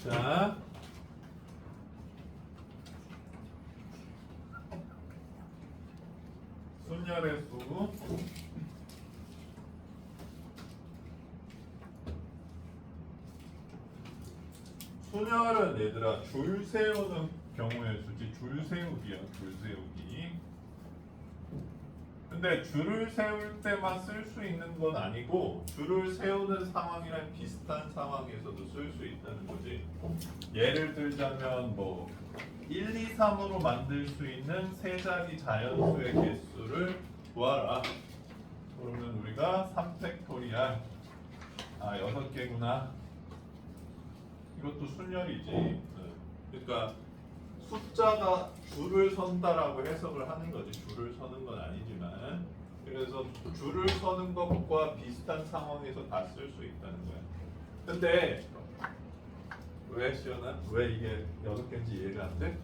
자, 순열의 수. 순열은 얘들아 줄 세우는 경우의 수지. 줄 세우기야, 줄 세우기. 근데 줄을 세울 때만 쓸 수 있는 건 아니고 줄을 세우는 상황이랑 비슷한 상황에서도 쓸 수 있다는 거지. 예를 들자면 뭐 1, 2, 3으로 만들 수 있는 세 자리 자연수의 개수를 구하라. 그러면 우리가 3팩토리알 6개구나. 이것도 순열이지. 그러니까 숫자가 줄을 선다라고 해석을 하는 거지. 줄을 서는 건 아니지만. 그래서 줄을 서는 것과 비슷한 상황에서 다 쓸 수 있다는 거야. 근데 왜 시연아? 왜 이게 6개인지 이해가 안 돼?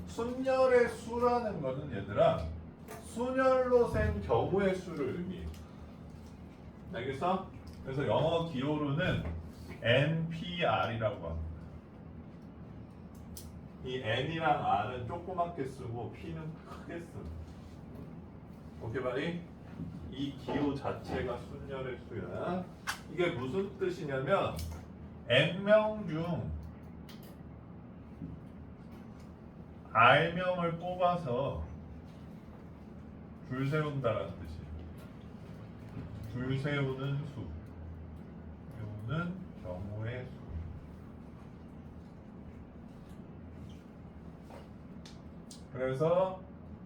순열의 수라는 거는 얘들아 순열로 센 경우의 수를 의미해. 알겠어? 그래서 영어 기호로는 NPR이라고 합니다. 이 N이랑 R은 조그맣게 쓰고 P는 크게 씁니다. 오케이 바리? 이 기호 자체가 순열의 수야. 이게 무슨 뜻이냐면 N명 중 R명을 뽑아서 줄 세운다라는 뜻이에요. 줄 세우는 수. 세우는 경우의 수. 그래서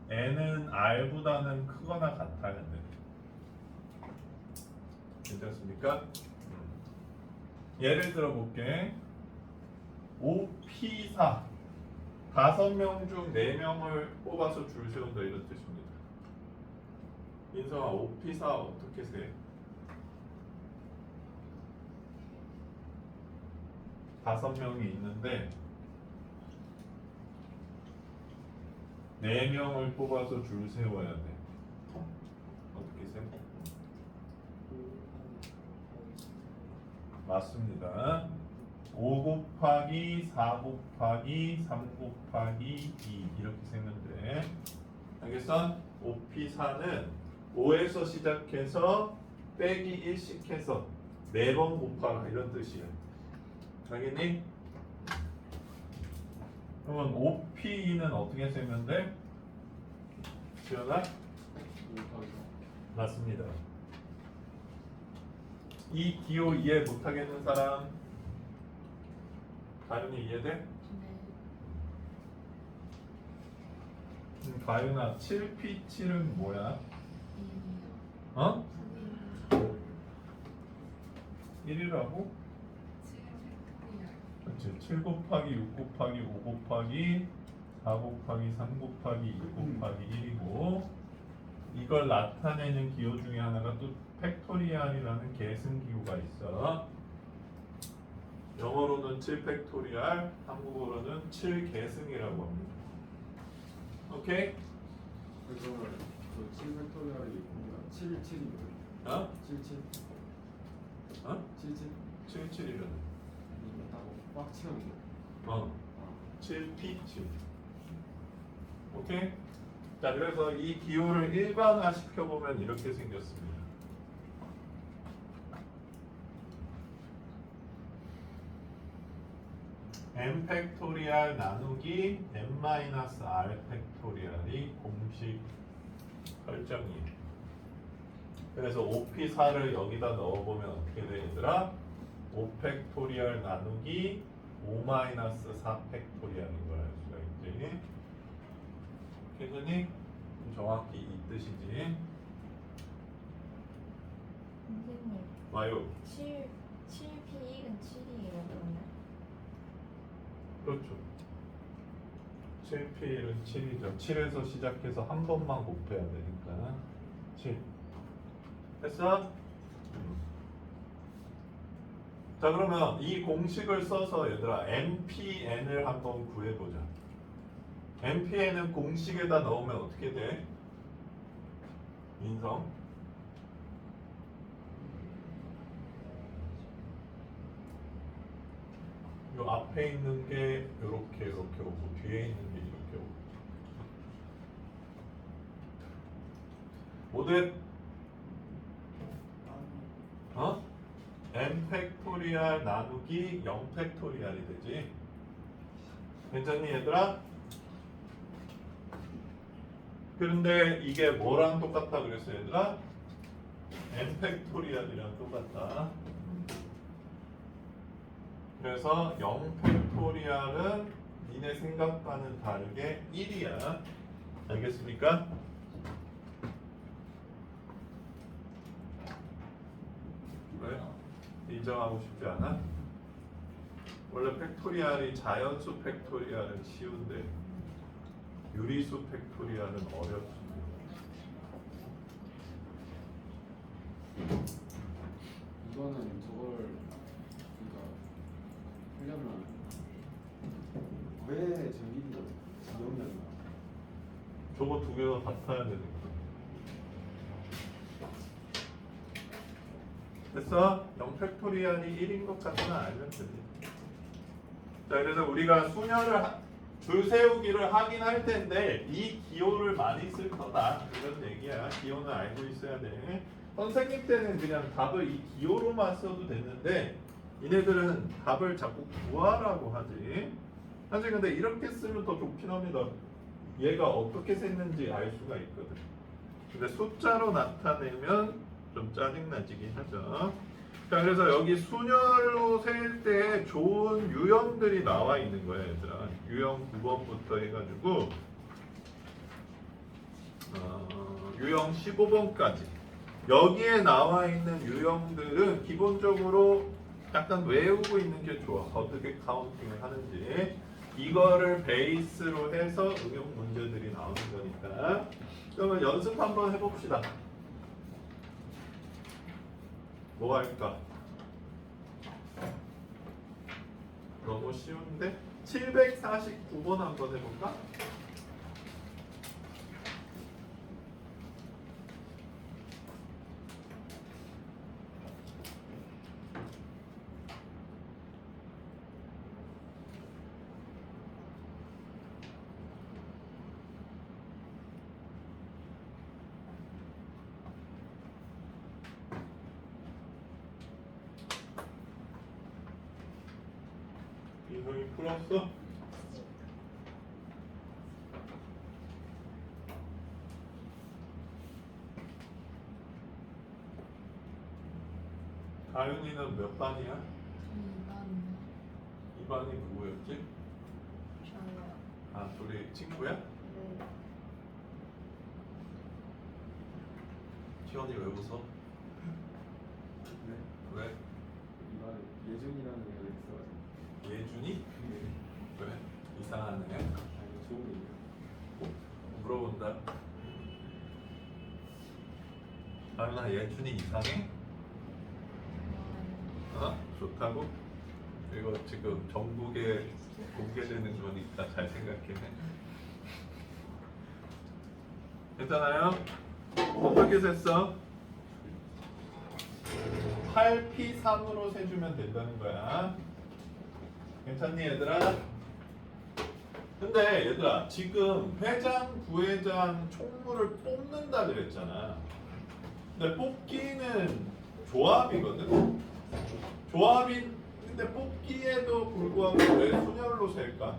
n은 r보다는 크거나 같아야 돼. 괜찮습니까? 예를 들어 볼게. 5P4 5명 중 4명을 뽑아서 줄 세운다 이런 뜻입니다. 인성아 5P4 어떻게 세? 5명이 있는데 4명을 뽑아서 줄 세워야 돼. 어떻게 세? 맞습니다. 5 곱하기 4 곱하기 3 곱하기 2 이렇게 세면 돼. 알겠어? 5P4는 5에서 시작해서 빼기 1씩 해서 4번 곱하라 이런 뜻이야. 알겠니? 그러면 5P2는 어떻게 세면 돼? 지연아? 맞습니다. 이 기호 이해 못하겠는 사람? 가윤이 이해돼? 가윤아 7P7은 뭐야? 어? 1이라고? 그렇지. 7 곱하기 6 곱하기 5 곱하기 4 곱하기 3 곱하기 2 곱하기 1이고 이걸 나타내는 기호 중에 하나가 또 팩토리알이라는 계승 기호가 있어. 영어로는 7 팩토리알, 한국어로는 7 계승이라고 합니다. 오케이? 그래서 그 7팩토리얼이 77이거든요. 어? 77. 어? 77. 77이라는. 있다고 꽉 채우고. 7P7. 오케이? 자, 그래서 이 기호를 일반화 시켜보면 이렇게 생겼습니다. n 팩토리알 나누기 n-r 팩토리알이 공식 설정이에요. 그래서 5P4를 여기다 넣어보면 어떻게 돼 얘들아? 5 팩토리알 나누기 5-4 팩토리알인 걸 알 수가 있지. 괜찮니? 정확히 이 뜻이지. 선생님, 와요. 7P1은 7이에요, 그러면? 그렇죠. 7P1은 7이죠. 7에서 시작해서 한 번만 곱해야 되니까 7. 됐어? 자, 그러면 이 공식을 써서 얘들아 NPN을 한번 구해보자. NPN은 공식에다 넣으면 어떻게 돼? 인성 요 앞에 있는 게 이렇게 오고 뒤에 있는 게 이렇게 오고. 모두 n 팩토리얼 나누기 0 팩토리얼이 되지. 괜찮니 얘들아? 그런데 이게 뭐랑 똑같다 그랬어 얘들아? n 팩토리얼이랑 똑같다. 그래서 0 팩토리얼은 니네 생각과는 다르게 1이야. 알겠습니까? 왜? 인정하고 싶지 않아? 원래 팩토리얼이 자연수 팩토리얼은 쉬운데 유리수 팩토리얼은 어렵지. 이거는 저걸 그러니까 하려면 왜 전기가 기억이 안 나? 저거 두 개가 같아야 되니까. 됐어? 0 팩토리얼이 1인 것 같으면 알면 되지. 자, 그래서 우리가 수녀를 줄 세우기를 하긴 할 텐데 이 기호를 많이 쓸 거다 이런 얘기야. 기호는 알고 있어야 돼. 선생님 때는 그냥 답을 이 기호로만 써도 됐는데 얘네들은 답을 자꾸 구하라고 하지. 사실 근데 이렇게 쓰면 더 좋긴 합니다. 얘가 어떻게 샜는지 알 수가 있거든. 근데 숫자로 나타내면 좀 짜증나지긴 하죠. 자, 그래서 여기 순열로 셀 때 좋은 유형들이 나와 있는 거예요, 얘들아. 유형 9번부터 해가지고 유형 15번까지 여기에 나와 있는 유형들은 기본적으로 약간 외우고 있는 게 좋아. 어떻게 카운팅을 하는지 이거를 베이스로 해서 응용 문제들이 나오는 거니까. 그러면 연습 한번 해봅시다. 뭐 할까? 너무 쉬운데? 749번 한번 해볼까? 이형이 풀었어? 가윤이는 몇 반이야? 2번 2반이 누구였지? 저요. 아, 둘이 친구야? 네. 시원이 왜 웃어? 네. 왜? 이거는 예준이라는 애가 있어가지고. 예준이? 네. 왜? 이상하네. 아니 좋은 얘기야. 물어본다. 가윤아, 예준이 이상해? 어? 좋다고? 이거 지금 전국에 공개되는 거니까 잘 생각해. 괜찮아요? 어떻게 셌어? 8P3으로 세주면 된다는 거야. 괜찮니 얘들아? 근데 얘들아 지금 회장, 부회장 총무를 뽑는다 그랬잖아. 근데 뽑기는 조합이거든. 조합인데 뽑기에도 불구하고 왜 순열로 셀까?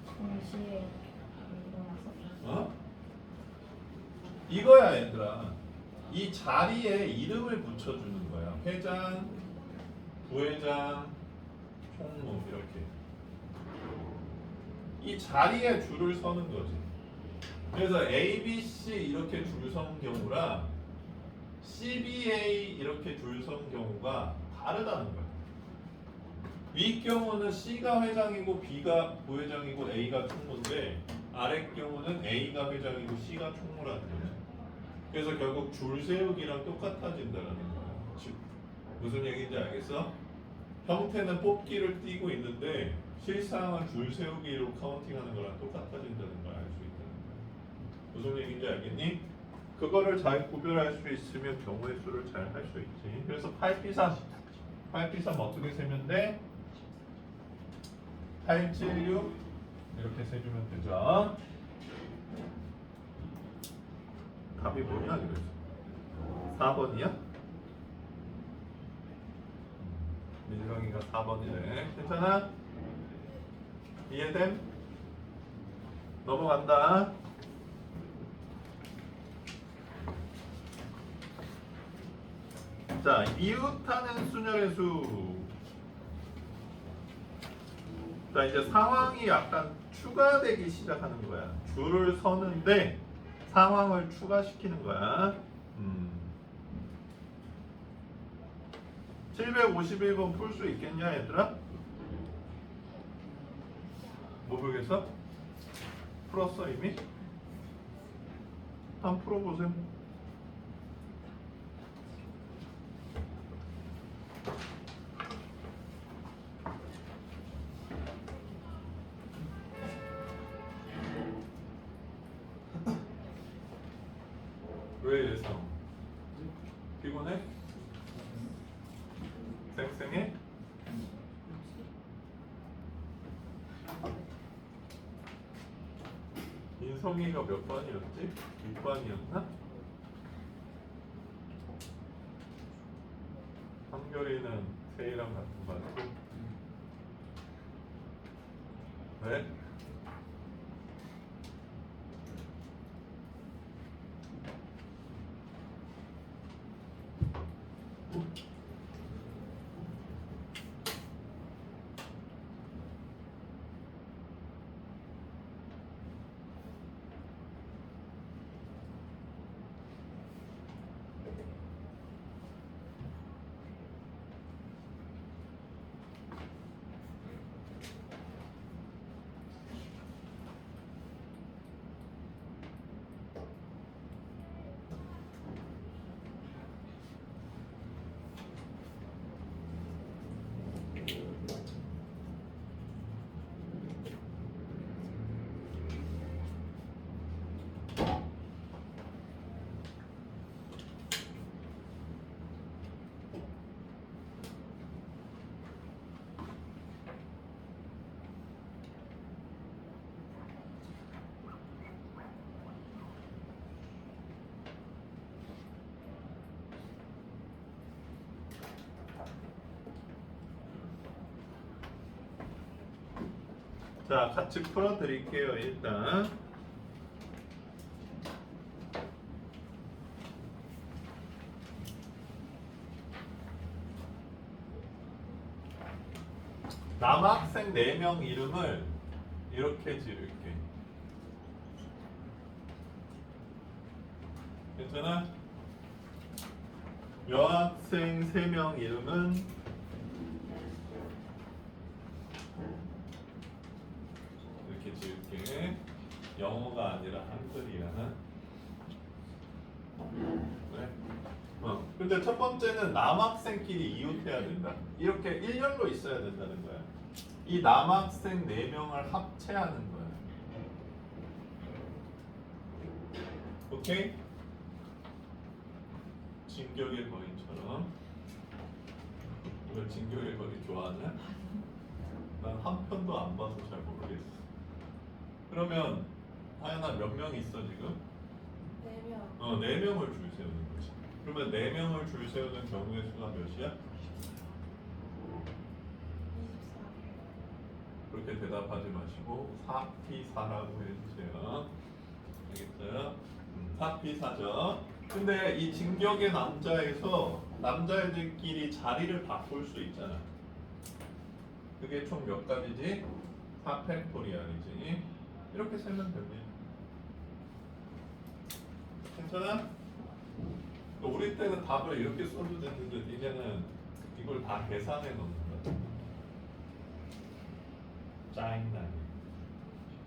동시에 일어나서 어? 이거야 얘들아. 이 자리에 이름을 붙여주는 거야. 회장, 부회장, 총무 이렇게. 이 자리에 줄을 서는 거지. 그래서 A, B, C 이렇게 줄 선 경우랑 CBA 이렇게 줄 선 경우가 다르다는 거야. 위 경우는 C가 회장이고 B가 부회장이고 A가 총무인데 아래 경우는 A가 회장이고 C가 총무라는 거야. 그래서 결국 줄 세우기랑 똑같아진다는 거야. 즉 무슨 얘기인지 알겠어? 형태는 뽑기를 띄고 있는데 실상은 줄 세우기로 카운팅하는 거랑 똑같아진다는 걸 알 수 있다는 거야. 무슨 얘기인지 알겠니? 그거를 잘 구별할 수 있으면 경우의 수를 잘 할 수 있지. 그래서 8P3 어떻게 세면 돼? 876 이렇게 세주면 되죠. 답이 뭐냐 그래서 4번이야? 민정이가 4번이네. 괜찮아? 이해됨? 넘어간다. 자, 이웃하는 순열의 수. 자, 이제 상황이 약간 추가되기 시작하는 거야. 줄을 서는데 상황을 추가시키는 거야. 751번 풀 수 있겠냐, 얘들아? 모르겠어? 풀었어 이미? 한번 풀어보세요. 왜 예상? 피곤해? 쌩쌩해? 인성이가 몇 번이었지? 6번이었나? 한결이는 세이랑 같은 반이고. 왜? 자, 같이 풀어드릴게요. 일단 남학생 4명 이름을 이렇게 지을게. 괜찮아? 여학생 3명 이름은 이렇게 지을게. 영어가 아니라 한글이야. 그래? 근데 첫 번째는 남학생끼리 이웃해야 된다. 이렇게 일렬로 있어야 된다는 거야. 이 남학생 4명을 합체하는 거야. 오케이? 진격의 거인처럼. 너 진격의 거인 좋아하냐? 난 한 편도 안 봐서 잘 모르겠어. 그러면 하연아 몇 명 있어 지금? 4명. 4명을 줄 세우는 거지. 그러면 4명을 줄 세우는 경우의 수가 몇이야? 24. 그렇게 대답하지 마시고 4P4라고 해주세요. 알겠어요? 4P4죠. 근데 이 진격의 남자에서 남자애들끼리 자리를 바꿀 수 있잖아. 그게 총 몇 가지지? 4팩토리얼이지. 이렇게 세면 됩니다. 괜찮아? 우리 때는 답을 이렇게 써도 됐는데 이제는 이걸 다 계산해 놓는 거야. 짜증나게.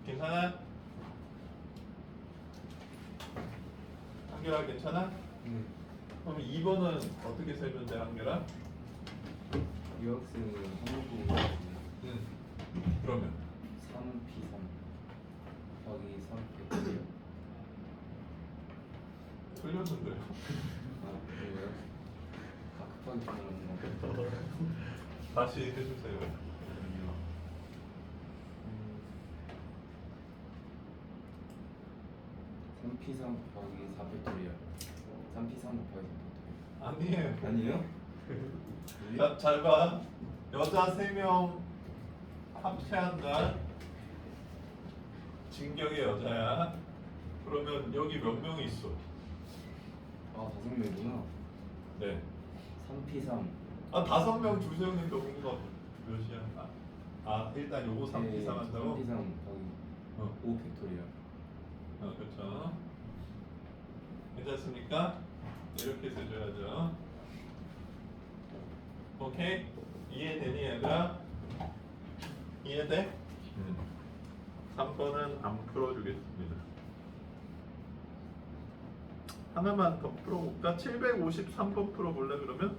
괜찮아? 한결아 괜찮아? 그럼 2번은 어떻게 세면 돼 한결아? 유학생은 한국어 응. 그러면 3P3 더하기 3P3이요? 틀렸는데요. 아 그래요? 급하게 전화하는 거 다시 해주세요. 3p 3 곱하기 3 아니에요. 아니에요? 잘 봐. 여자 3명 합체한다. 진격의 여자야. 그러면 여기 몇 명이 있어? 아 5명이구나. 네. 3p 3 아 5명 주세우는 경우가 몇이야? 일단 요거 3P 3 한다고? 3p 3 곱하기 어. 5 팩토리얼. 그렇죠. 괜찮습니까? 이렇게 써줘야죠. 오케이? 이해되니 얘들아? 이해돼? 3번은 안 풀어주겠습니다. 하나만 더 풀어볼까? 753번 풀어볼래 그러면?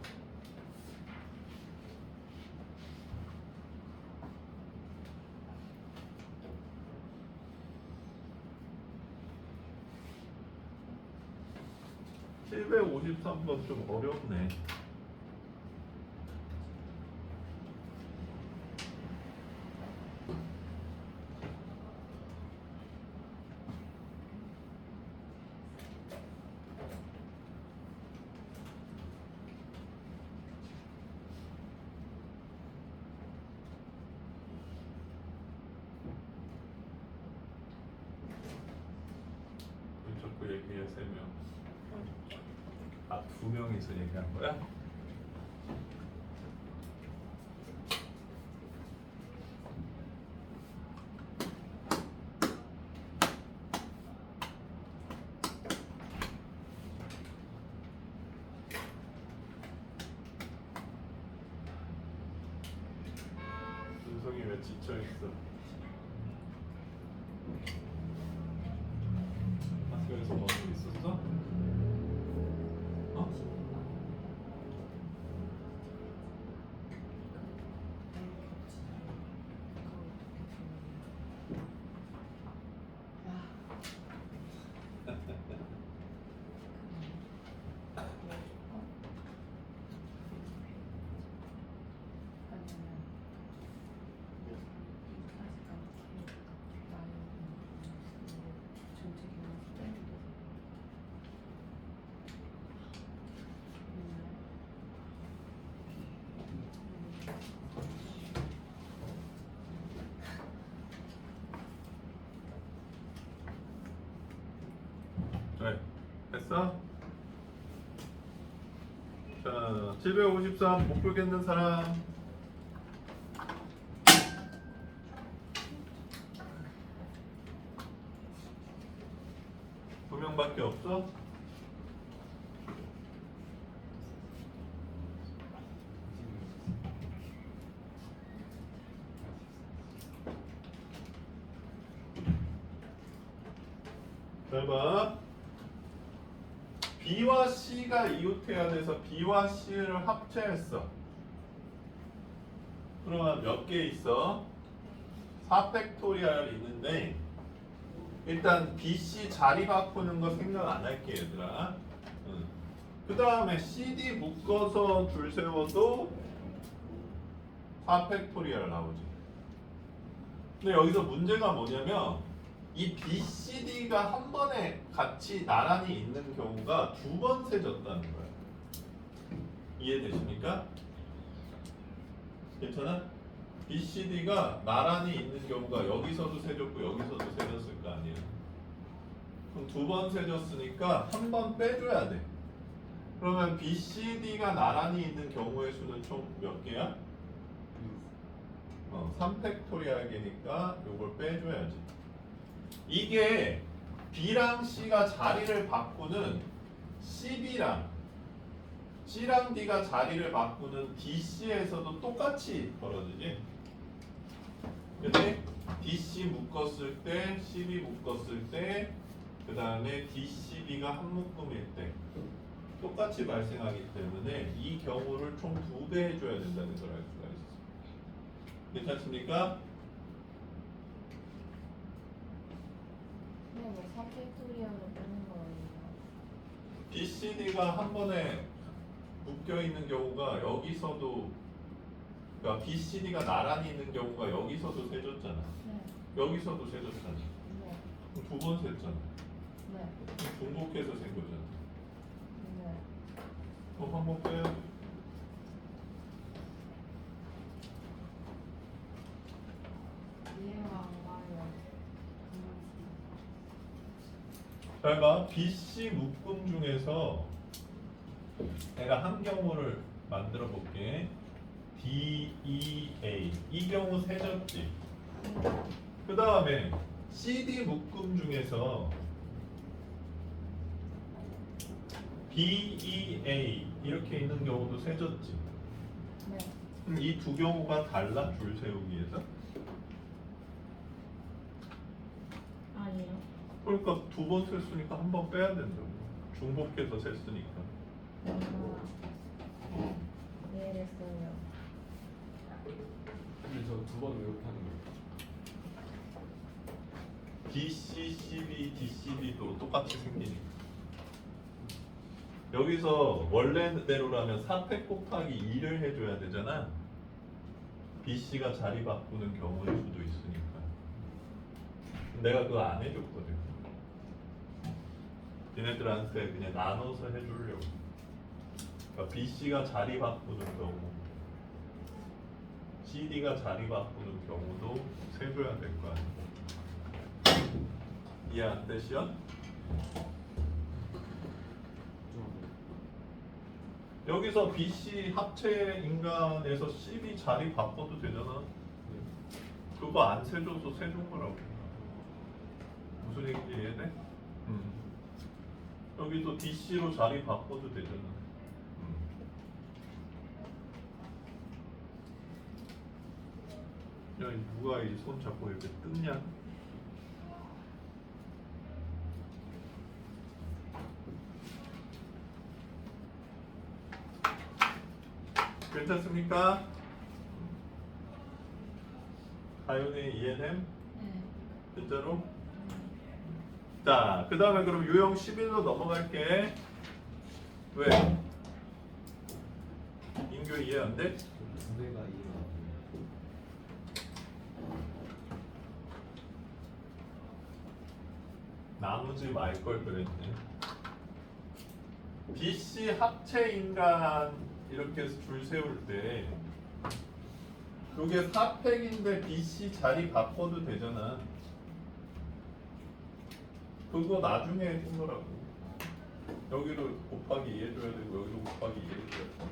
(753번) 좀 어렵네. 왜 자꾸 얘기해 3명? 2명이서 얘기한 거야? 윤성이 왜 지쳐있어? 학교에서 뭐 하고 있었어? 어? 네, 됐어? 자, 753 못 풀겠는 사람. 두 명밖에 없어? 잘 봐. B와 C가 이웃해야 돼서 B와 C를 합체했어. 그러면 몇 개 있어? 4팩토리얼 있는데 일단 BC 자리 바꾸는 거 생각 안 할게 얘들아. 그 다음에 CD 묶어서 줄 세워도 4팩토리얼 나오지. 근데 여기서 문제가 뭐냐면 이 BCD가 한 번에 같이 나란히 있는 경우가 2번 세졌다는 거야. 이해되십니까? 괜찮아? BCD가 나란히 있는 경우가 여기서도 세졌고 여기서도 세졌을 거 아니야. 그럼 2번 세졌으니까 한 번 빼줘야 돼. 그러면 BCD가 나란히 있는 경우의 수는 총 몇 개야? 3팩토리얼 개니까 요걸 빼줘야지. 이게 B랑 C가 자리를 바꾸는 CB랑 C랑 D가 자리를 바꾸는 DC에서도 똑같이 벌어지지. 근데 DC 묶었을 때, CB 묶었을 때, 그 다음에 DCB가 한 묶음일 때 똑같이 발생하기 때문에 이 경우를 총 2배 해줘야 된다는 걸 알 수가 있어. 괜찮습니까? 그냥 뭐 3팩토리얼을 빼는 거예요. BCD가 한 번에 묶여 있는 경우가 여기서도, 그러니까 BCD가 나란히 있는 경우가 여기서도 세졌잖아. 네. 여기서도 세졌잖아. 네. 그럼 2번 셌잖아. 네. 중복해서 센 거잖아. 방법 빼야 돼. 이해가 안 가요. 잘 봐. BC 묶음 중에서 내가 한 경우를 만들어 볼게. DEA 이 경우 세졌지. 그 다음에 CD 묶음 중에서 BEA 이렇게 있는 경우도 세졌지. 네. 이 두 경우가 달라 줄 세우기에서. 아니요. 그러니까 두 번 셌으니까 한 번 빼야 된다고. 중복해서 셌으니까. 이해됐어요. 근데 저 두 번 왜 이렇게 하는 거예요? DCCB, DCB도 똑같이 생기니까. 여기서 원래대로라면 4팩 곱하기 2를 해줘야 되잖아. BC가 자리 바꾸는 경우일 수도 있으니까. 내가 그거 안 해줬거든. 얘네들한테 그냥 나눠서 해주려고. 그러니까 BC가 자리 바꾸는 경우, CD가 자리 바꾸는 경우도 세줘야 될 거 아니야. 이해 안 되시요? 여기서 BC 합체 인간에서 CB 자리 바꿔도 되잖아. 그거 안 세줘서 세준 거라고. 무슨 얘기인지 이해돼? 여기도 DC로 자리 바꿔도 되잖아. 야, 누가 이 손 잡고 이렇게 뜯냐? 괜찮습니까? 가연의 ENM 네. 진짜로? 자, 그 다음에 그럼 유형 11로 넘어갈게. 왜? 인교 이해 안 돼? 두 배가 이해가 안 돼요. 나누지 말 걸 그랬네. BC 합체 인간 이렇게 줄 세울 때 이게 4팩인데 BC 자리 바꿔도 되잖아. 그거 나중에 해준 거라고. 여기로 곱하기 2 해줘야 되고 여기로 곱하기 2 해줘야 돼.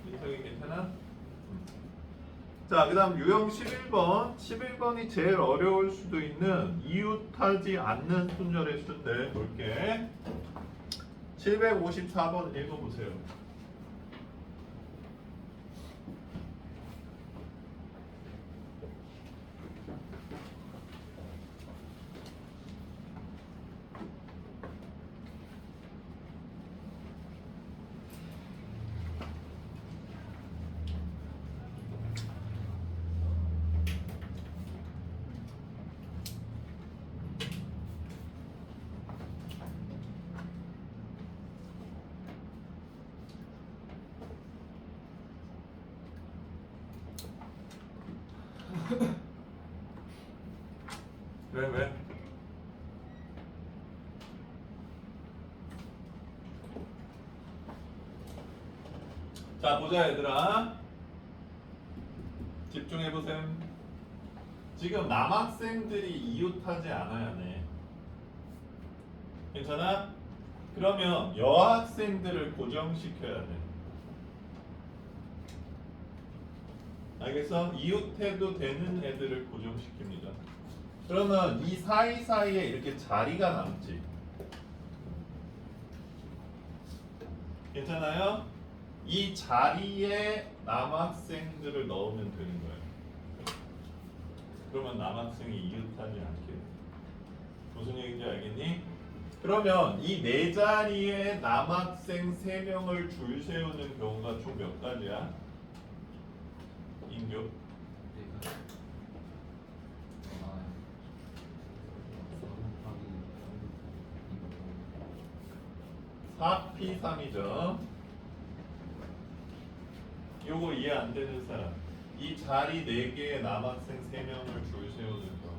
인성이 괜찮아? 자, 그 다음 유형 11번. 11번이 제일 어려울 수도 있는 이웃하지 않는 순열의 수인데 볼게. 754번 읽어보세요. 왜? 자, 보자 얘들아. 집중해보셈. 지금 남학생들이 이웃하지 않아야 돼. 괜찮아? 그러면 여학생들을 고정시켜야 돼. 알겠어? 이웃해도 되는 애들을 고정시킵니다. 그러면 이 사이사이에 이렇게 자리가 남지. 괜찮아요? 이 자리에 남학생들을 넣으면 되는 거예요. 그러면 남학생이 이웃하지 않게 돼. 무슨 얘기인지 알겠니? 그러면 이 네 자리에 남학생 3명을 줄 세우는 경우가 총 몇 가지야? 인교? 배가 아 4P3이죠. 요거 이해 안 되는 사람. 이 자리 4개에 남학생 3명을 줄 세우는 경우.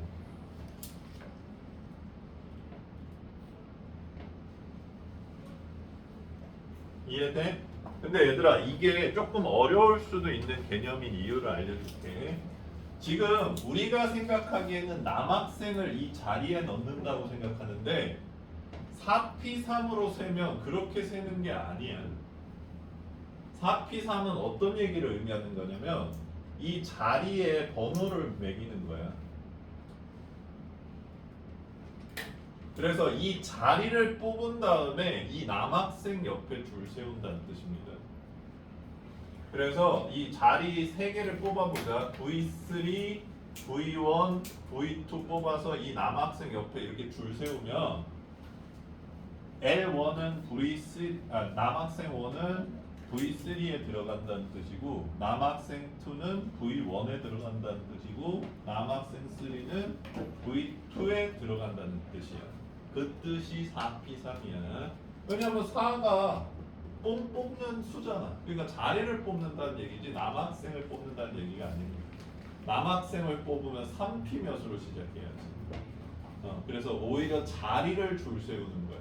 이해돼? 근데 얘들아 이게 조금 어려울 수도 있는 개념인 이유를 알려줄게. 지금 우리가 생각하기에는 남학생을 이 자리에 넣는다고 생각하는데 4P3으로 세면 그렇게 세는 게 아니야. 4P3은 어떤 얘기를 의미하는 거냐면 이 자리에 번호를 매기는 거야. 그래서 이 자리를 뽑은 다음에 이 남학생 옆에 줄 세운다는 뜻입니다. 그래서 이 자리 3개를 뽑아보자. V3, V1, V2 뽑아서 이 남학생 옆에 이렇게 줄 세우면 L1은 남학생 1은 V3에 들어간다는 뜻이고 남학생 2는 V1에 들어간다는 뜻이고 남학생 3는 V2에 들어간다는 뜻이야. 그 뜻이 4P3이야. 왜냐면 4가 뽑는 수잖아. 그러니까 자리를 뽑는다는 얘기지 남학생을 뽑는다는 얘기가 아닙니다. 남학생을 뽑으면 3P 몇으로 시작해야지. 그래서 오히려 자리를 줄 세우는 거야.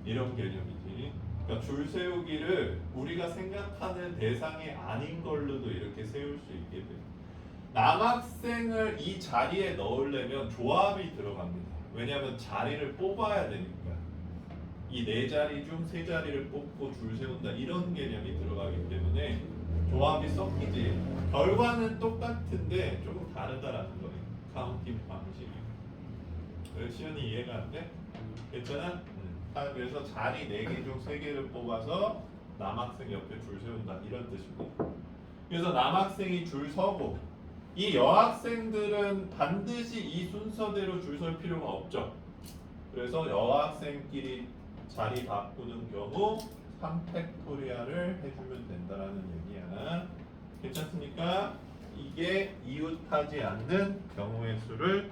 이런 개념이지. 그러니까 줄 세우기를 우리가 생각하는 대상이 아닌 걸로도 이렇게 세울 수 있게 돼. 남학생을 이 자리에 넣으려면 조합이 들어갑니다. 왜냐하면 자리를 뽑아야 되니까. 이 4자리 중 3자리를 뽑고 줄 세운다 이런 개념이 들어가기 때문에 조합이 섞이지. 결과는 똑같은데 조금 다르다라는 거예요. 카운팅 방식이. 그래서 시연이 이해가 안 돼? 괜찮아? 그래서 자리 4개 중 3개를 뽑아서 남학생 옆에 줄 세운다 이런 뜻입니다. 그래서 남학생이 줄 서고 이 여학생들은 반드시 이 순서대로 줄 설 필요가 없죠. 그래서 여학생끼리 자리 바꾸는 경우 3팩토리얼을 해주면 된다라는 얘기야. 괜찮습니까? 이게 이웃하지 않는 경우의 수를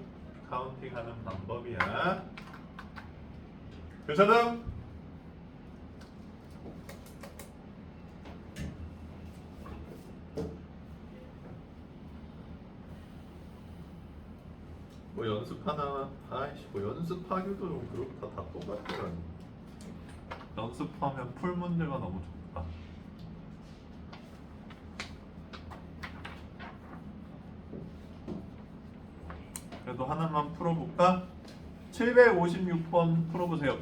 카운팅하는 방법이야. 괜찮아? 뭐 연습하나? 아이씨 뭐 연습하기도 좀 그렇다. 다 똑같더라. 연습하면 풀 문제가 너무 좋다. 그래도 하나만 풀어볼까? 756번 풀어보세요.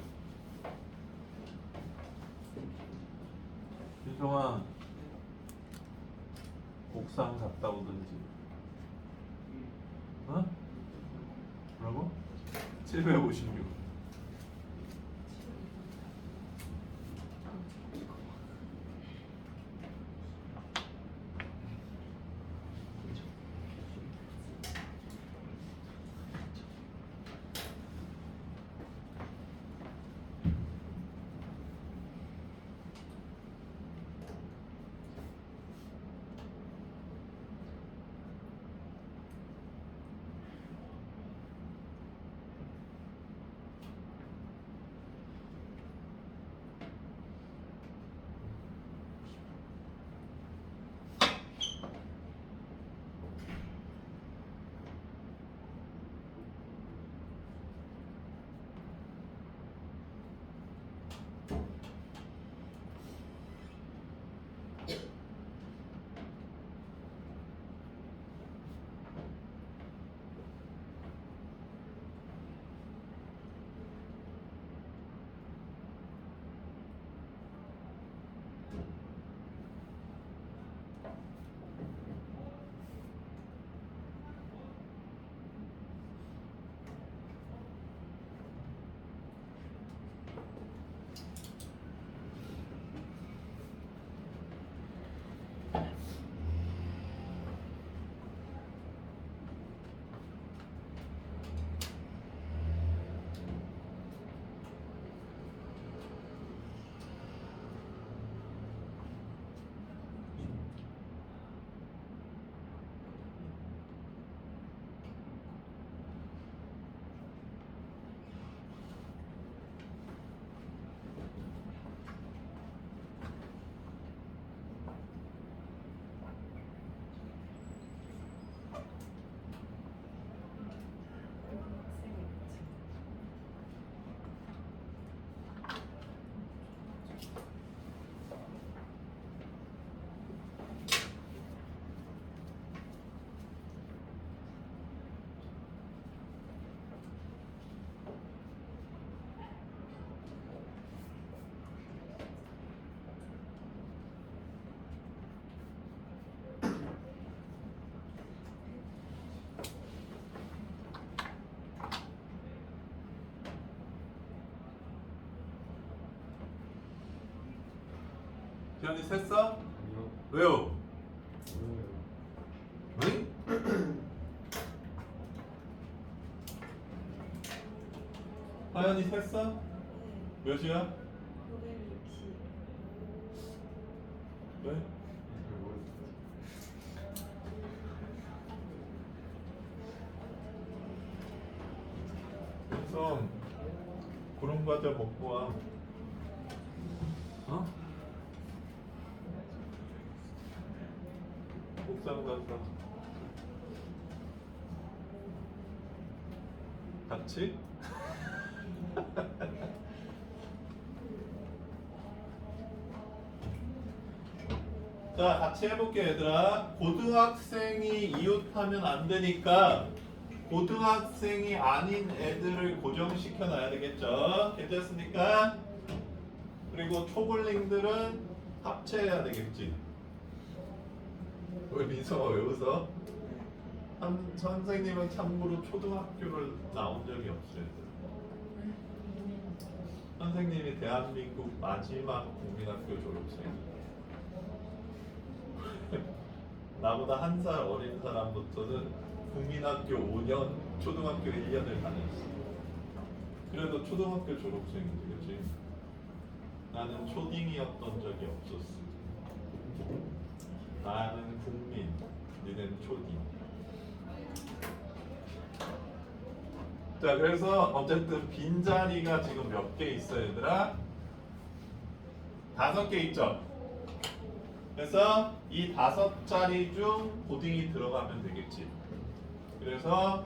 윤성아 옥상 갔다 오든지. 어? 뭐라고? 756. 태연이 셌어? 아니요. 왜요? 어려워요. 응? 하연이 셌어? 몇이야? 960. 왜? 잘 모르겠어요. 그래서 구름 과자 먹고 와. 어? 옥상 가서 같이? 자, 같이 해볼게 얘들아. 고등학생이 이웃하면 안 되니까 고등학생이 아닌 애들을 고정시켜 놔야 되겠죠? 괜찮습니까? 그리고 초글링들은 합체해야 되겠지. 왜 민서가 왜 웃어? 선생님은 참고로 초등학교를 나온 적이 없어요. 선생님이 대한민국 마지막 국민학교 졸업생. 나보다 한 살 어린 사람부터는 국민학교 5년, 초등학교 1년을 다녔어. 그래도 초등학교 졸업생이지, 그치? 나는 초딩이었던 적이 없었어. 나는 국민, 니는 초딩. 자, 그래서 어쨌든 빈자리가 지금 몇 개 있어, 얘들아? 5개 있죠? 그래서 이 5자리 중 고딩이 들어가면 되겠지. 그래서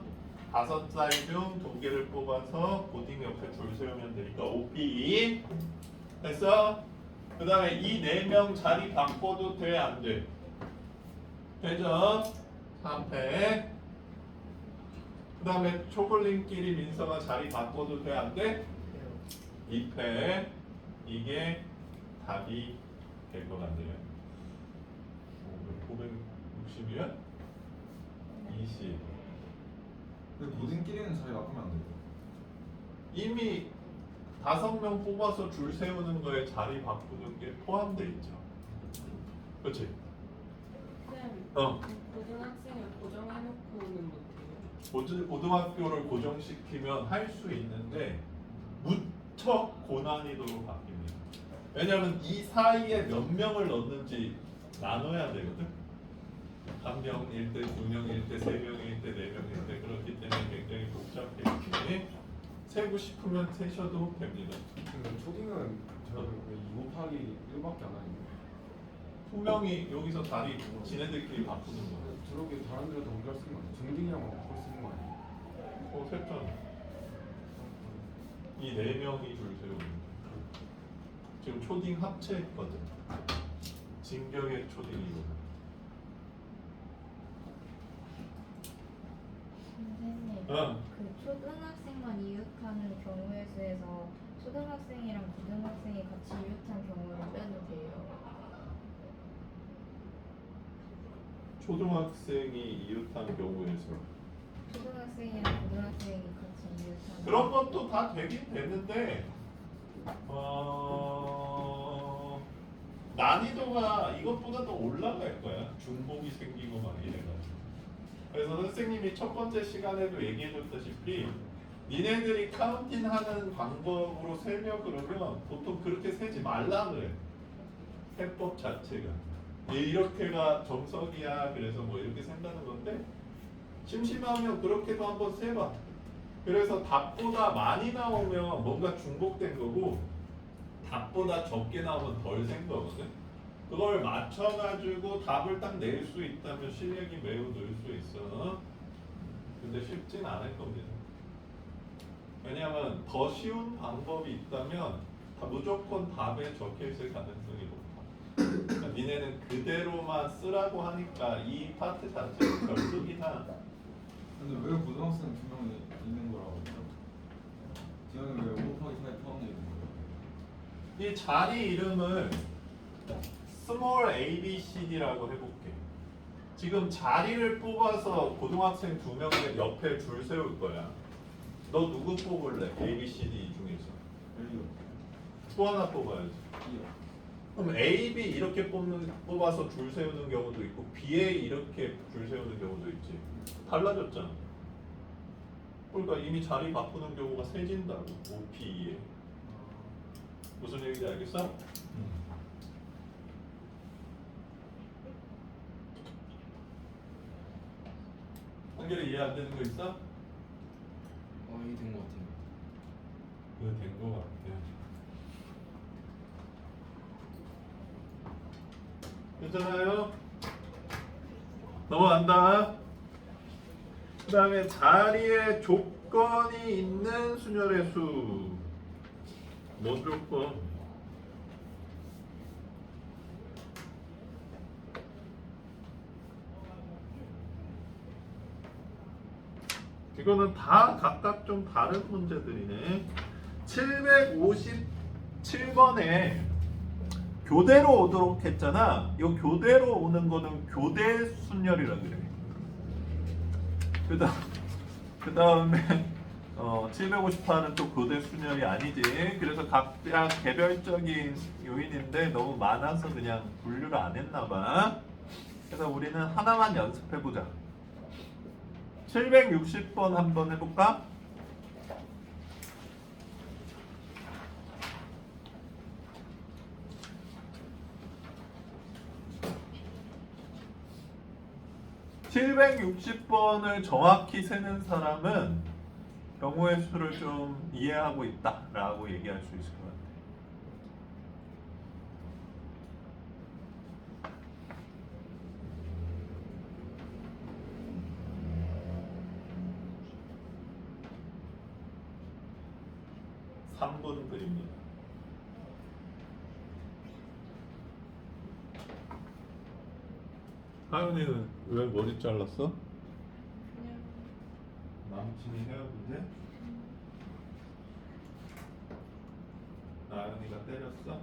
5자리 중 2개를 뽑아서 고딩 옆에 줄 세우면 되니까 OP. 됐어? 그 다음에 이 4명 자리 바꿔도 돼, 안 돼? 되죠? 3패. 그 다음에 초글링끼리 민서가 자리 바꿔도 돼, 안 돼? 2패. 이게 답이 될 것 같네요. 560이야? 20. 근데 고딩끼리는 자리 바꾸면 안 돼요. 이미 5명 뽑아서 줄 세우는 거에 자리 바꾸는 게 포함돼 있죠. 그렇지? 쌤, 어. 고등학생을 고정해놓고는 못해요. 고등학교를 고정시키면 할 수 있는데 무척 고난이도로 바뀝니다. 왜냐하면 이 사이에 몇 명을 넣는지 나눠야 되거든. 한 명일 때, 2명일 때, 3명일 때, 4명일 때 그렇기 때문에 굉장히 복잡해지니 세고 싶으면 세셔도 됩니다. 근데 초딩은 저는 2 곱하기 1밖에 안 하는데. 분명히 여기서 자리 지네들끼리 바꾸는 거야. 저렇게 다른 데로 동기할 수 있는 거 아니에요? 중딩이랑 바꿀 수 있는 거 아니에요? 셌잖아. 이 4명이 줄 세우는 거야. 지금 초딩 합체했거든. 진격의 초딩이거든. 선생님, 어. 그 초등학생만 이웃하는 경우에 대해서 초등학생이랑 고등학생이 같이 이웃한 경우를 빼도 돼요. 초등학생이 이웃한 경우에서 초등학생이랑 고등학생이 같이 이웃하는 그런 것도 다 되긴 되는데 난이도가 이것보다 더 올라갈 거야. 중복이 생기고 막 이래가지고. 그래서 선생님이 첫 번째 시간에도 얘기해줬다시피 니네들이 카운팅하는 방법으로 세려 그러면 보통 그렇게 세지 말라 그래. 해법 자체가 이렇게가 정석이야. 그래서 뭐 이렇게 센다는 건데 심심하면 그렇게도 한번 세봐. 그래서 답보다 많이 나오면 뭔가 중복된 거고 답보다 적게 나오면 덜 센 거거든. 그걸 맞춰가지고 답을 딱 낼 수 있다면 실력이 매우 늘 수 있어. 근데 쉽진 않을 겁니다. 왜냐하면 더 쉬운 방법이 있다면 무조건 답에 적혀 있을 가능성이 높아. 그러니까 니네는 그대로만 쓰라고 하니까 이 파트 자체는 별로긴 하다. 근데 왜 고등학생 2명이 있는 거라고 했죠? 지원은 왜 5 곱하기 4에 포함되어 있는 거예요? 이 자리 이름을 스몰 ABCD라고 해볼게. 지금 자리를 뽑아서 고등학생 2명을 옆에 줄 세울 거야. 너 누구 뽑을래? ABCD 중에서 L이요. 또 하나 뽑아야지. B요. 그럼 A, B 이렇게 뽑아서 줄 세우는 경우도 있고 BA 이렇게 줄 세우는 경우도 있지. 달라졌잖아. 그러니까 이미 자리 바꾸는 경우가 세진다고. O, P, E에. 무슨 얘기인지 알겠어? 한결에 이해 안 되는 거 있어? 이해된 것 같아요. 그거 된거 같아. 괜찮아요? 넘어간다. 그 다음에 자리에 조건이 있는 순열의 수. 뭔 조건? 이거는 다 각각 좀 다른 문제들이네. 757번에 교대로 오도록 했잖아. 이 교대로 오는 거는 교대 순열이라 그래. 그 다음에 758은 또 교대 순열이 아니지. 그래서 각각 개별적인 요인인데 너무 많아서 그냥 분류를 안 했나 봐. 그래서 우리는 하나만 연습해 보자. 760번 한번 해볼까? (760번을) 정확히 세는 사람은 경우의 수를 좀 이해하고 있다 라고 얘기할 수 있을 것 같아요. (3분) 드립니다. 하윤이는 왜 머리 잘랐어? 그냥 남친이 헤어지지? 나연이가 때렸어?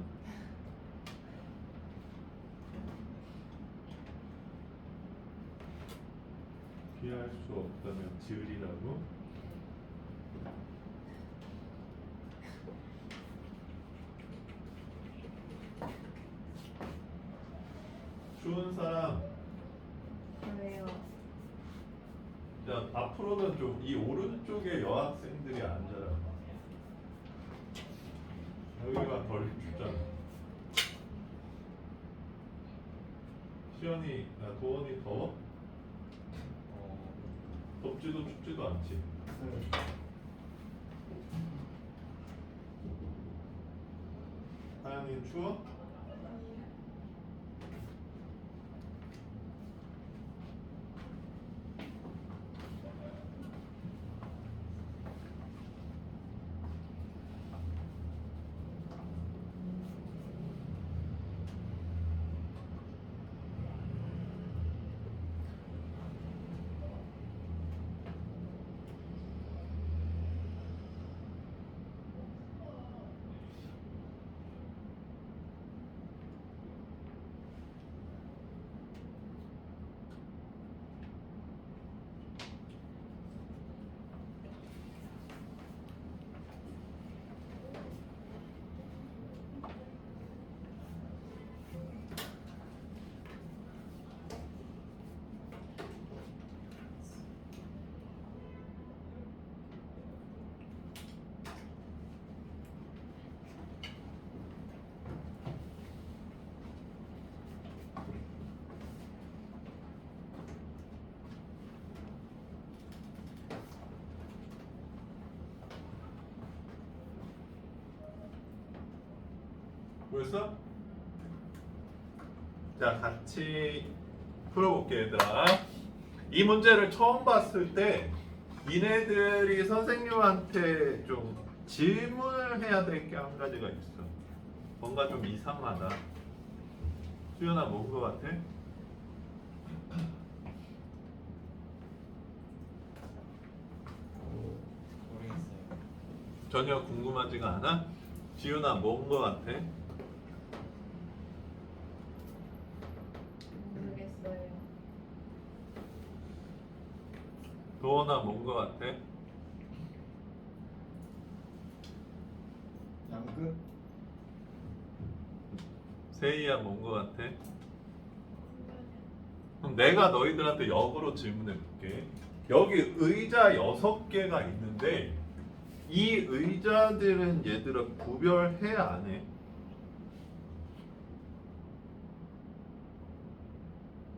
피할 수 없다면 지으리라고? 추운 사람. 왜요? 자, 앞으로는 좀 이 오른쪽에 여학생들이 앉아라. 여기가 덜 춥잖아. 시연이, 도원이 더워? 덥지도 춥지도 않지. 하연이는 추워? 보였어? 자, 같이 풀어볼게 얘들아. 이 문제를 처음 봤을 때 니네들이 선생님한테 좀 질문을 해야 될 게 한 가지가 있어. 뭔가 좀 이상하다. 수연아, 뭔 거 같아? 모르겠어요. 전혀 궁금하지가 않아? 지윤아, 뭔 거 같아? 모르겠어요. 도원아, 뭔 거 같아? 양극? 세이야 뭔 거 같아? 그럼 내가 너희들한테 역으로 질문해 볼게. 여기 의자 6개가 있는데 이 의자들은 얘들아 구별해 안 해?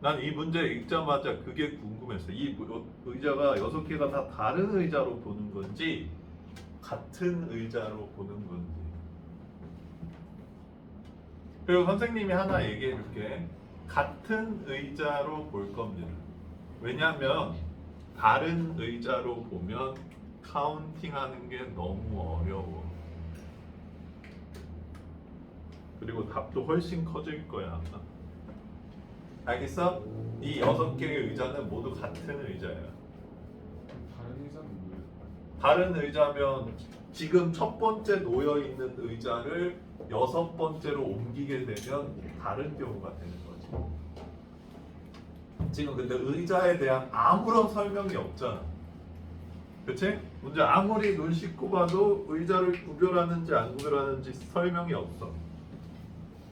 난 이 문제 읽자마자 그게 궁금했어. 이 의자가 6개가 다 다른 의자로 보는 건지 같은 의자로 보는 건지. 그리고 선생님이 하나 얘기해 줄게. 같은 의자로 볼 겁니다. 왜냐면 다른 의자로 보면 카운팅하는 게 너무 어려워. 그리고 답도 훨씬 커질 거야. 알겠어? 이 6개의 의자는 모두 같은 의자야. 다른 의자는 뭐예요? 다른 의자면 지금 첫 번째 놓여 있는 의자를 6번째로 옮기게 되면 다른 경우가 되는 거지. 지금 근데 의자에 대한 아무런 설명이 없잖아. 그치? 문제 아무리 눈 씻고 봐도 의자를 구별하는지 안 구별하는지 설명이 없어.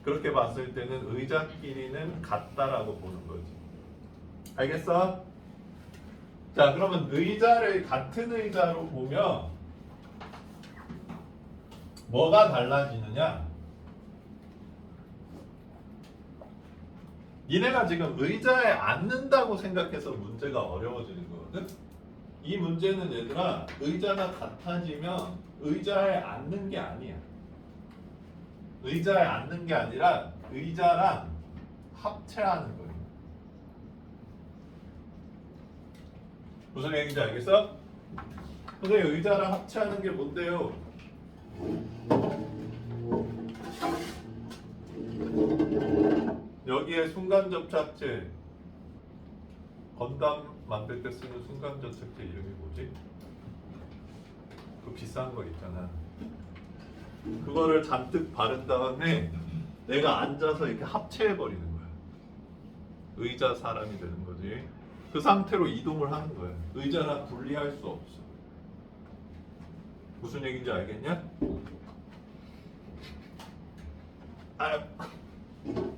그렇게 봤을 때는 의자끼리는 같다라고 보는 거지. 알겠어? 자, 그러면 의자를 같은 의자로 보면 뭐가 달라지느냐? 니네가 지금 의자에 앉는다고 생각해서 문제가 어려워지는 거거든? 이 문제는 얘들아 의자가 같아지면 의자에 앉는 게 아니야. 의자에 앉는 게 아니라 의자랑 합체하는 거예요. 무슨 얘기인지 알겠어? 선생님 의자랑 합체하는 게 뭔데요? 여기에 순간접착제 건담 만들 때 쓰는 순간접착제 이름이 뭐지? 그 비싼 거 있잖아. 그거를 잔뜩 바른 다음에 내가 앉아서 이렇게 합체해 버리는 거야. 의자 사람이 되는 거지. 그 상태로 이동을 하는 거야. 의자랑 분리할 수 없어. 무슨 얘기인지 알겠냐?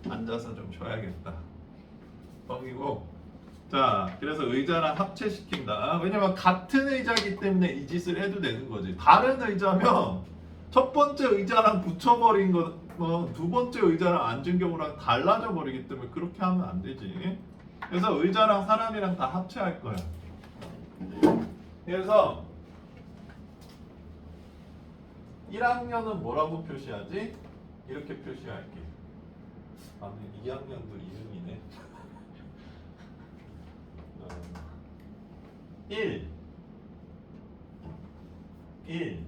앉아서 좀 쉬어야겠다. 뻥이고. 자, 그래서 의자랑 합체시킨다. 왜냐면 같은 의자이기 때문에 이 짓을 해도 되는 거지. 다른 의자면 첫 번째 의자랑 붙여버린 거는 두 번째 의자랑 앉은 경우랑 달라져 버리기 때문에 그렇게 하면 안 되지. 그래서 의자랑 사람이랑 다 합체할 거야. 그래서 1학년은 뭐라고 표시하지? 이렇게 표시할게. 아, 2학년도 이름이네. 1 2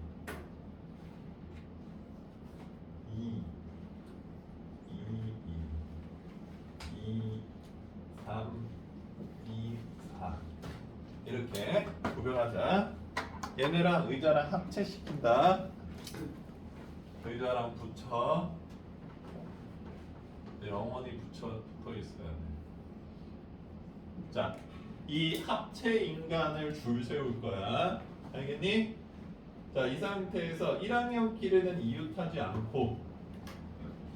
3 2 4 이렇게 구별하자. 얘네랑 의자랑 합체시킨다. 의자랑 붙여. 영원히 붙여 있어야 돼. 자, 이 합체 인간을 줄 세울 거야. 알겠니? 자, 이 상태에서 1학년끼리는 이웃하지 않고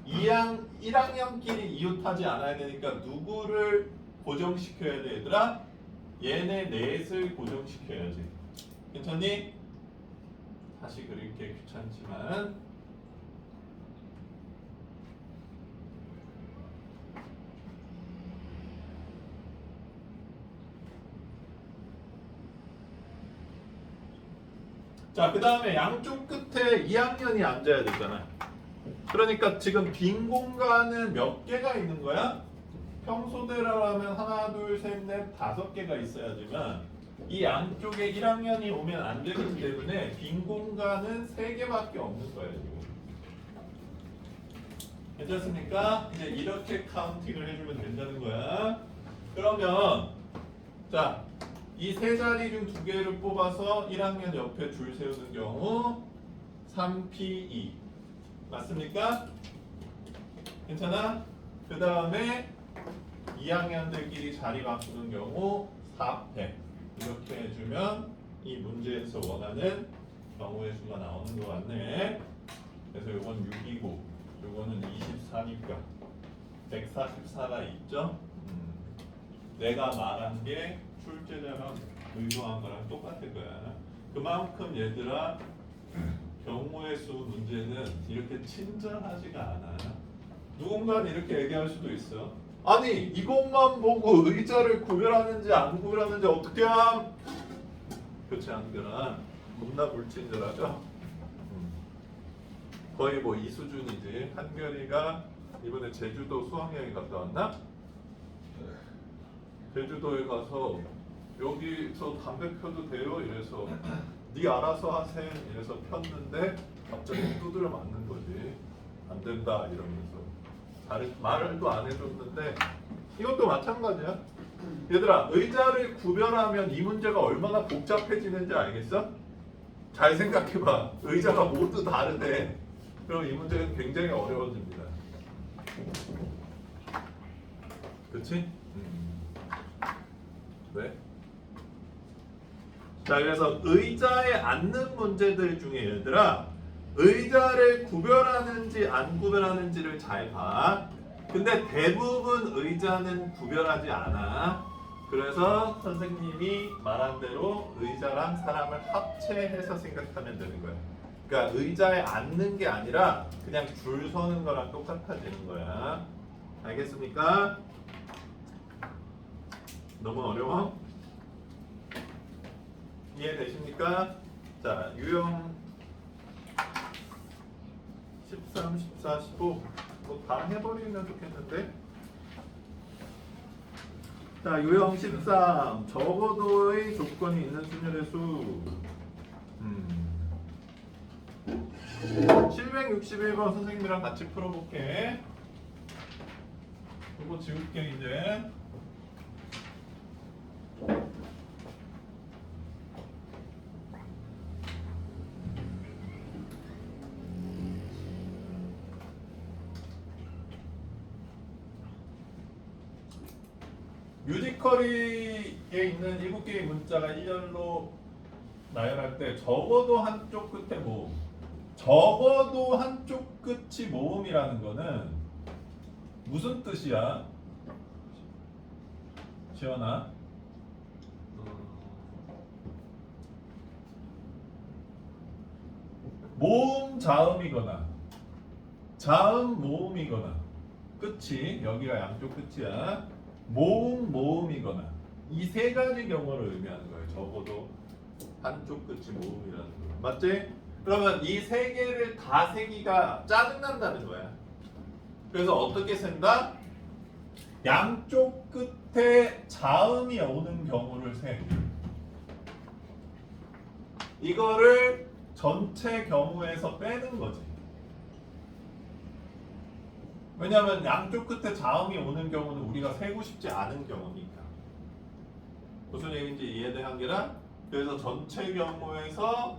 1학년끼리 이웃하지 않아야 되니까 누구를 고정시켜야 돼, 얘들아? 얘네 넷을 고정시켜야지. 괜찮니? 다시 그릴 게 귀찮지만 자, 그 다음에 양쪽 끝에 2학년이 앉아야 되잖아. 그러니까 지금 빈 공간은 몇 개가 있는 거야? 평소대로 하면 하나, 둘, 셋, 넷, 5개가 있어야지만 이 양쪽에 1학년이 오면 안 되기 때문에 빈 공간은 3개밖에 없는 거예요. 지금. 괜찮습니까? 이제 이렇게 카운팅을 해주면 된다는 거야. 그러면 자, 이 세 자리 중 2개를 뽑아서 1학년 옆에 줄 세우는 경우 3P2 맞습니까? 괜찮아? 그 다음에 2학년들끼리 자리 바꾸는 경우 4패 이렇게 해주면 이 문제에서 원하는 경우의 수가 나오는 것 같네. 그래서 이건 6이고 이거는 24니까 144가 있죠? 내가 말한 게 출제자가 의도한 거랑 똑같을 거야. 그만큼 얘들아 경우의 수 문제는 이렇게 친절하지가 않아. 누군가는 이렇게 얘기할 수도 있어. 아니 이것만 보고 의자를 구별하는지 안 구별하는지 어떻게 함? 그렇지 않거나 겁나 불친절하죠. 거의 뭐 이 수준이지. 한결이가 이번에 제주도 수학여행 갔다 왔나? 제주도에 가서 여기서 담배 펴도 돼요? 이래서 네 알아서 하셈 이래서 폈는데 갑자기 두드려 맞는 거지. 안 된다 이러면서 말도 안 해줬는데 이것도 마찬가지야. 얘들아 의자를 구별하면 이 문제가 얼마나 복잡해지는지 알겠어? 잘 생각해봐. 의자가 모두 다르대. 그럼 이 문제는 굉장히 어려워집니다. 그치? 네. 자 그래서 의자에 앉는 문제들 중에 얘들아 의자를 구별하는지 안 구별하는지를 잘 봐. 근데 대부분 의자는 구별하지 않아. 그래서 선생님이 말한 대로 의자랑 사람을 합체해서 생각하면 되는 거야. 그러니까 의자에 앉는 게 아니라 그냥 줄 서는 거랑 똑같아지는 거야. 알겠습니까? 너무 어려워? 이해되십니까? 자, 유형 13, 14, 15 뭐 다 해버리면 좋겠는데. 자, 유형 13 적어도의 조건이 있는 순열의 수. 761번 선생님이랑 같이 풀어볼게. 이거 지울게 이제. 뮤지컬에 있는 7개의 문자가 일렬로 나열할 때 적어도 한쪽 끝에 모음, 적어도 한쪽 끝이 모음이라는 거는 무슨 뜻이야? 지원아? 모음 자음이거나 자음 모음이거나 끝이 여기가 양쪽 끝이야. 모음 모음이거나 이 세 가지 경우를 의미하는 거예요. 적어도 한쪽 끝이 모음이라는 거. 맞지? 그러면 이 세 개를 다 세기가 짜증난다는 거야. 그래서 어떻게 센다? 양쪽 끝에 자음이 오는 경우를 세. 이거를 전체 경우에서 빼는 거지. 왜냐하면 양쪽 끝에 자음이 오는 경우는 우리가 세고 싶지 않은 경우니까. 무슨 얘기인지 이해된 게라? 그래서 전체 경우에서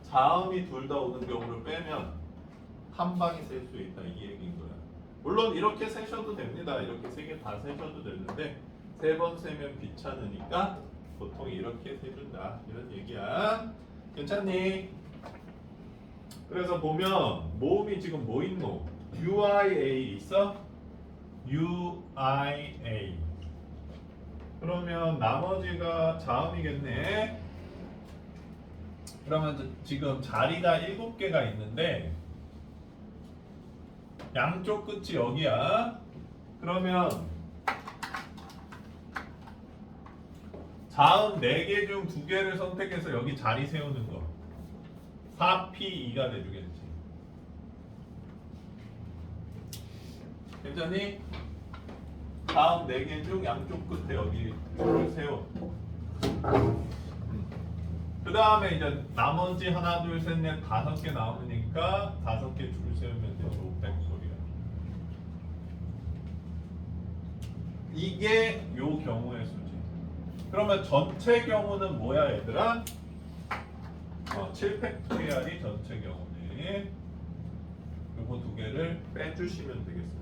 자음이 둘 다 오는 경우를 빼면 한 방에 셀 수 있다 이 얘기인 거야. 물론 이렇게 세셔도 됩니다. 이렇게 세 개 다 세셔도 되는데 세 번 세면 귀찮으니까 보통 이렇게 세준다 이런 얘기야. 괜찮니? 그래서 보면 모음이 지금 뭐 있노? UIA 있어? UIA. 그러면 나머지가 자음이겠네. 그러면 지금 자리가 7개가 있는데 양쪽 끝이 여기야. 그러면 자음 4개 중 2개를 선택해서 여기 자리 세우는 거 4P2가 돼주겠지. 괜찮니? 다음 4개 중 양쪽 끝에 여기 줄을 세워. 그 다음에 이제 나머지 하나 둘 셋 넷 5개 나오니까 5개 줄 세우면 되죠. 500소리야. 이게 요 경우의 수지. 그러면 전체 경우는 뭐야 얘들아? 7팩토리알이 전체 경우네. 요거 2개를 빼주시면 되겠습니다.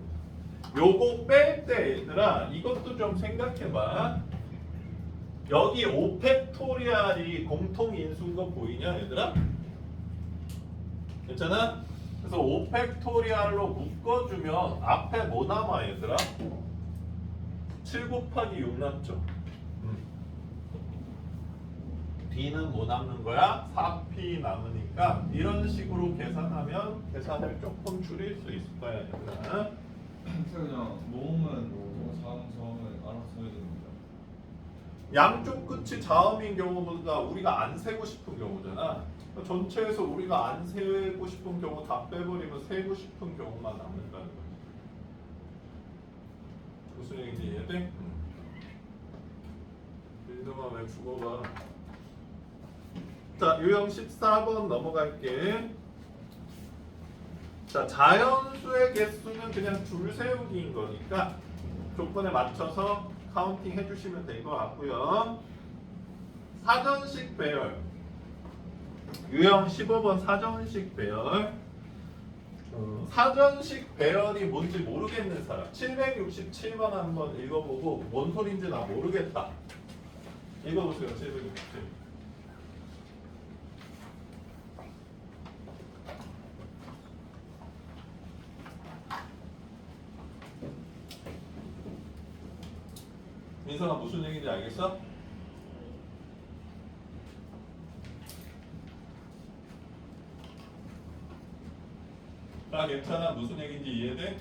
요거 뺄 때 얘들아 이것도 좀 생각해봐. 여기 5팩토리알이 공통 인수인 거 보이냐 얘들아? 괜찮아? 그래서 5팩토리알로 묶어주면 앞에 뭐 남아 얘들아? 7 곱하기 6 남죠. B는 뭐 남는 거야? 4P 남으니까 이런 식으로 계산하면 계산을 조금 줄일 수 있을 거야 얘들아. 그냥 모음은 자음은 알아서 써야 됩니다. 양쪽 끝이 자음인 경우보다 우리가 안 세고 싶은 경우잖아. 전체에서 우리가 안 세고 싶은 경우 다 빼버리면 세고 싶은 경우만 남는다는 거지. 무슨 얘기인지 이해돼? 민성아 왜 죽어봐. 자, 유형 14번 넘어갈게. 자, 자연수의 개수는 그냥 줄 세우기인 거니까 조건에 맞춰서 카운팅 해주시면 될 것 같고요. 사전식 배열. 유형 15번 사전식 배열. 사전식 배열이 뭔지 모르겠는 사람 767번 한번 읽어보고 뭔 소린지 나 모르겠다. 읽어보세요. 767. 민성아 무슨 얘기인지 알겠어? 아 괜찮아. 무슨 얘기인지 이해돼?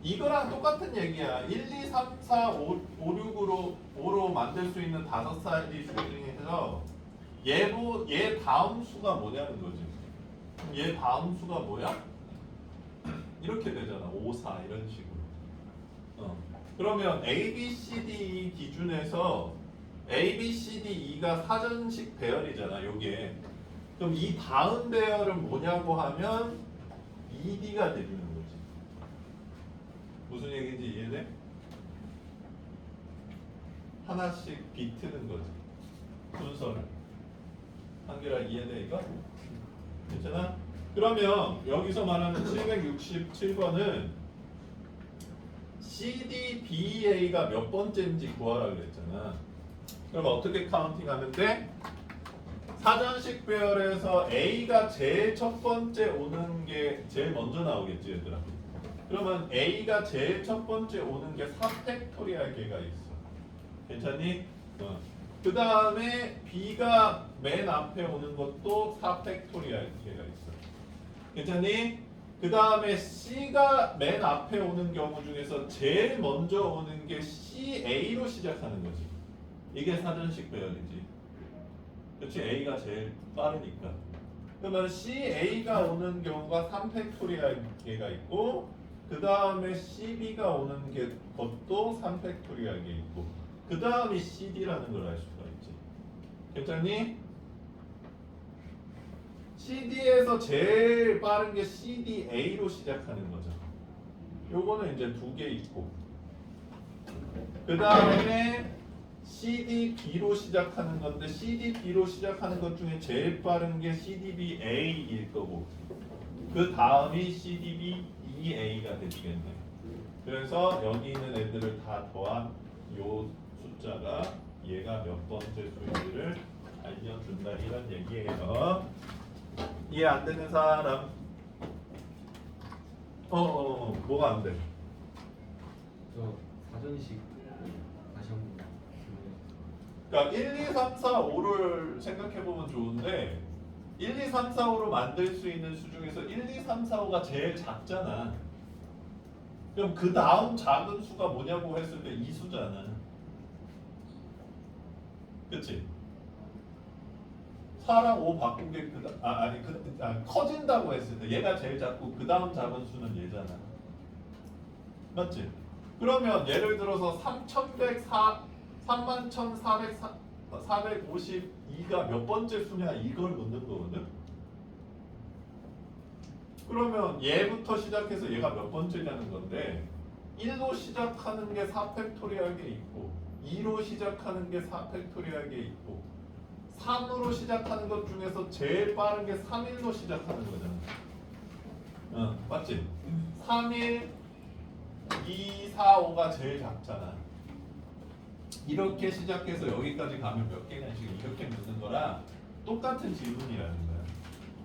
이거랑 똑같은 얘기야. 1, 2, 3, 4, 5, 6으로 만들 수 있는 5가지 수 중에서 얘 다음 수가 뭐냐는 거지. 그럼 얘 다음 수가 뭐야? 이렇게 되잖아. 5, 4 이런 식으로. 그러면 A, B, C, D 기준에서 A, B, C, D, E가 사전식 배열이잖아. 요게. 그럼 이 다음 배열은 뭐냐고 하면 ED가 되는 거지. 무슨 얘기인지 이해돼? 하나씩 비트는 거지. 순서를. 한결아 이해돼 이거? 괜찮아? 그러면 여기서 말하는 767번은 CDBA가 몇 번째인지 구하라 그랬잖아. 그럼 어떻게 카운팅하면 돼? 사전식 배열에서 A가 제일 첫 번째 오는 게 제일 먼저 나오겠지 얘들아. 그러면 A가 제일 첫 번째 오는 게 4팩토리알 개가 있어. 괜찮니? 그 다음에 B가 맨 앞에 오는 것도 4팩토리알 개가 있어. 괜찮니? 그 다음에 C가 맨 앞에 오는 경우 중에서 제일 먼저 오는 게 CA로 시작하는 거지. 이게 사전식 배열이지. 그렇지? A가 제일 빠르니까. 그러면 CA가 오는 경우가 3팩토리알 개가 있고 그 다음에 CB가 오는 게 것도 3팩토리알 개 있고 그 다음이 CD라는 걸 알 수가 있지. 괜찮니? CD에서 제일 빠른 게 CDA로 시작하는 거죠. 요거는 이제 2개 있고 그 다음에 CDB로 시작하는 건데 CDB로 시작하는 것 중에 제일 빠른 게 CDBA일 거고 그 다음이 CDBEA가 되겠네. 그래서 여기 있는 애들을 다 더한 요 숫자가 얘가 몇 번째 수인지를 알려준다 이런 얘기예요. 이해 안 되는 사람? 뭐가 안 돼? 저 사전식 다시 한번. 그러니까 1, 2, 3, 4, 5를 생각해보면 좋은데 1, 2, 3, 4, 5로 만들 수 있는 수 중에서 1, 2, 3, 4, 5가 제일 작잖아. 그럼 그 다음 작은 수가 뭐냐고 했을 때 이 수잖아. 그치? 4랑 5 바꾼 게 커진다고 했을 때 얘가 제일 작고 그 다음 작은 수는 얘잖아. 맞지? 그러면 예를 들어서 31,452가 몇 번째 수냐 이걸 묻는 거거든. 그러면 얘부터 시작해서 얘가 몇 번째냐는 건데 1로 시작하는 게 4팩토리알 게 있고 2로 시작하는 게 4팩토리알 게 있고 3으로 시작하는 것 중에서 제일 빠른 게 3일로 시작하는 거잖아. 맞지? 3일, 2, 4, 5가 제일 작잖아. 이렇게 시작해서 여기까지 가면 몇 개냐씩 이렇게 묻는 거라 똑같은 지문이라는 거야.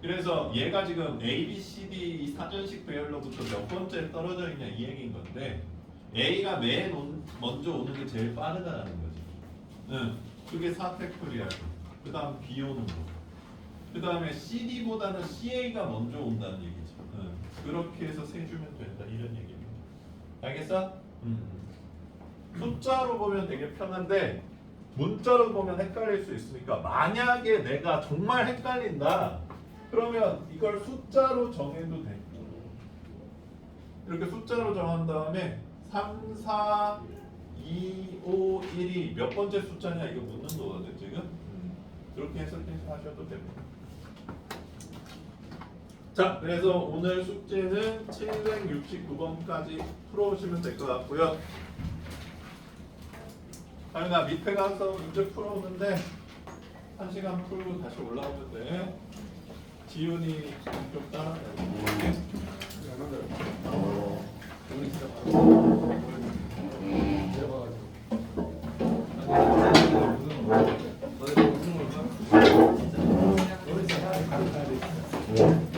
그래서 얘가 지금 A, B, C, D 이 사전식 배열로부터 몇 번째 떨어져 있냐 이 얘기인 건데 A가 먼저 오는 게 제일 빠르다라는 거지. 응. 그게 4팩토리얼. 그 다음 B 오는 거. 그 다음에 CD보다는 CA가 먼저 온다는 얘기지. 응. 그렇게 해서 세주면 된다 이런 얘기입니다. 알겠어? 숫자로 보면 되게 편한데 문자로 보면 헷갈릴 수 있으니까 만약에 내가 정말 헷갈린다 그러면 이걸 숫자로 정해도 돼. 이렇게 숫자로 정한 다음에 3, 4, 2, 5, 1이 몇 번째 숫자냐 이거 묻는 거거든 지금. 그렇게 해석해서 하셔도 됩니다. 자, 그래서 오늘 숙제는 769번까지 풀어오시면 될 것 같고요. 하윤아 밑에 가서 문제 풀어오는데 1시간 풀고 다시 올라오면 돼. 지훈이 좀 따라가고. 우리 진짜 바로 내려가가지고 너네 무슨 걸까? 우리 진짜 가야 돼.